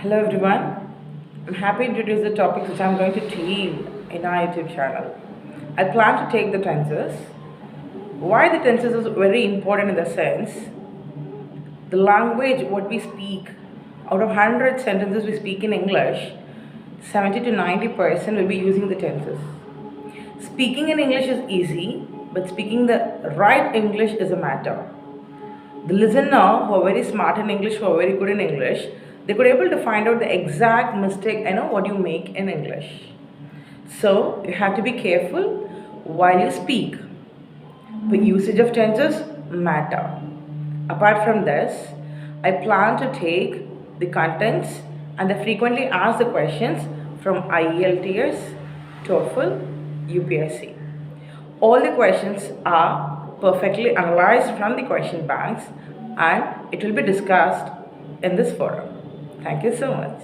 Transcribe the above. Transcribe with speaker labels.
Speaker 1: Hello everyone. I'm happy to introduce the topics which I'm going to teach in our YouTube channel. I plan to take the tenses. Why the tenses is very important in the sense the language what we speak out of 100 sentences we speak in English, 70 to 90% will be using the tenses. Speaking in English is easy, but speaking the right English is a matter. The listener who are very smart in English, who are very good in English, they could able to find out the exact mistake, what you make in English. So you have to be careful while you speak. The usage of tenses matter. Apart from this, I plan to take the contents and the frequently asked the questions from IELTS, TOEFL, UPSC. All the questions are perfectly analyzed from the question banks and it will be discussed in this forum. Thank you so much.